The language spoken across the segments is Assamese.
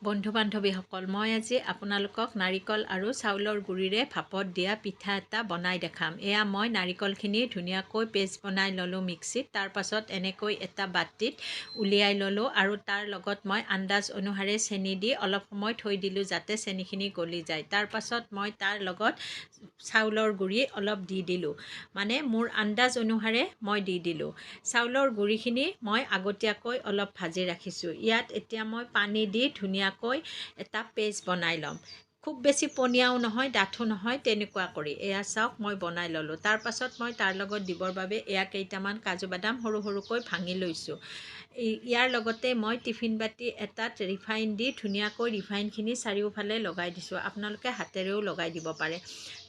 বন্ধু বান্ধৱীসকল, মই আজি আপোনালোকক নাৰিকল আৰু চাউলৰ গুড়িৰে ভাপত দিয়া পিঠা এটা বনাই দেখাম। এয়া মই নাৰিকলখিনি ধুনীয়াকৈ পেষ্ট বনাই ল'লোঁ মিক্সিত। তাৰ পাছত এনেকৈ এটা বাটিত উলিয়াই ল'লোঁ আৰু তাৰ লগত মই আন্দাজ অনুসাৰে চেনি দি অলপ সময় থৈ দিলোঁ যাতে চেনিখিনি গলি যায়। তাৰ পাছত মই তাৰ লগত চাউলৰ গুড়ি অলপ দি দিলোঁ, মানে মোৰ আন্দাজ অনুসাৰে মই দি দিলোঁ। চাউলৰ গুড়িখিনি মই আগতীয়াকৈ অলপ ভাজি ৰাখিছোঁ। ইয়াত এতিয়া মই পানী দি ধুনীয়াকৈ এটা পেষ্ট বনাই ল'ম। খুব বেছি পনীয়াও নহয়, ডাঠো নহয়, তেনেকুৱা কৰি এয়া চাওক মই বনাই ল'লোঁ। তাৰ পাছত মই তাৰ লগত দিবৰ বাবে এয়া কেইটামান কাজু বাদাম সৰু সৰুকৈ ভাঙি লৈছোঁ। ইয়াৰ লগতে মই টিফিন বাতি এটাত ৰিফাইন দি ধুনীয়াকৈ ৰিফাইনখিনি চাৰিওফালে লগাই দিছোঁ। আপোনালোকে হাতেৰেও লগাই দিব পাৰে।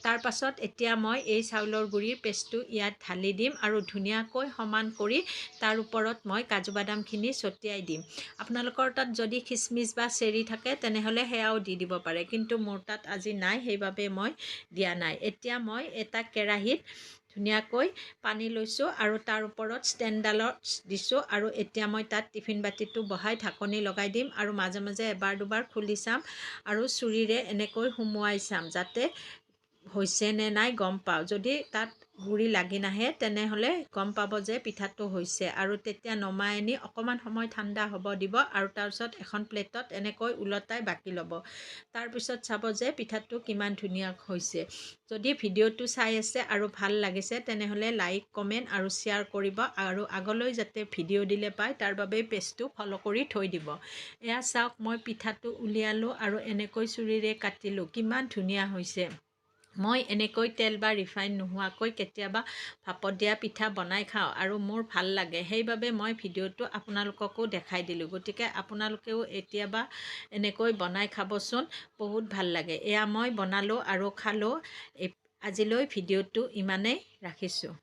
তাৰ পাছত এতিয়া মই এই চাউলৰ গুড়িৰ পেষ্টটো ইয়াত ঢালি দিম আৰু ধুনীয়াকৈ সমান কৰি তাৰ ওপৰত মই কাজু বাদামখিনি ছটিয়াই দিম। আপোনালোকৰ তাত যদি খিচমিচ বা চেৰি থাকে তেনেহ'লে সেয়াও দি দিব পাৰে, কিন্তু মোৰ তাত আজি নাই, সেইবাবে মই দিয়া নাই। এতিয়া মই এটা কেৰাহীত ধুনীয়াকৈ পানী লৈছোঁ আৰু তাৰ ওপৰত ষ্টেণ্ডডালত দিছোঁ আৰু এতিয়া মই তাত টিফিন বাতিটো বহাই ঢাকনি লগাই দিম আৰু মাজে মাজে এবাৰ দুবাৰ খুলি চাম আৰু চুৰিৰে এনেকৈ সুমুৱাই চাম যাতে হৈছে নে নাই গম পাওঁ। যদি তাত গুড়ি লাগি নাহে তেনেহ'লে গম পাব যে পিঠাটো হৈছে আৰু তেতিয়া নমাই আনি অকণমান সময় ঠাণ্ডা হ'ব দিব আৰু তাৰপিছত এখন প্লেটত এনেকৈ ওলটাই বাকি ল'ব। তাৰপিছত চাব যে পিঠাটো কিমান ধুনীয়া হৈছে। যদি ভিডিঅ'টো চাই আছে আৰু ভাল লাগিছে তেনেহ'লে লাইক, কমেণ্ট আৰু শ্বেয়াৰ কৰিব আৰু আগলৈ যাতে ভিডিঅ' দিলে পায় তাৰ বাবে পেজটো ফ'ল' কৰি থৈ দিব। এয়া চাওক মই পিঠাটো উলিয়ালোঁ আৰু এনেকৈ চুৰিৰে কাটিলোঁ, কিমান ধুনীয়া হৈছে। মই এনেকৈ তেল বা ৰিফাইন নোহোৱাকৈ কেতিয়াবা ভাপত দিয়া পিঠা বনাই খাওঁ আৰু মোৰ ভাল লাগে, সেইবাবে মই ভিডিঅ'টো আপোনালোককো দেখাই দিলোঁ। গতিকে আপোনালোকেও এতিয়াবা এনেকৈ বনাই খাবচোন, বহুত ভাল লাগে। এয়া মই বনালোঁ আৰু খালোঁ। আজিলৈ ভিডিঅ'টো ইমানেই, ৰাখিছোঁ।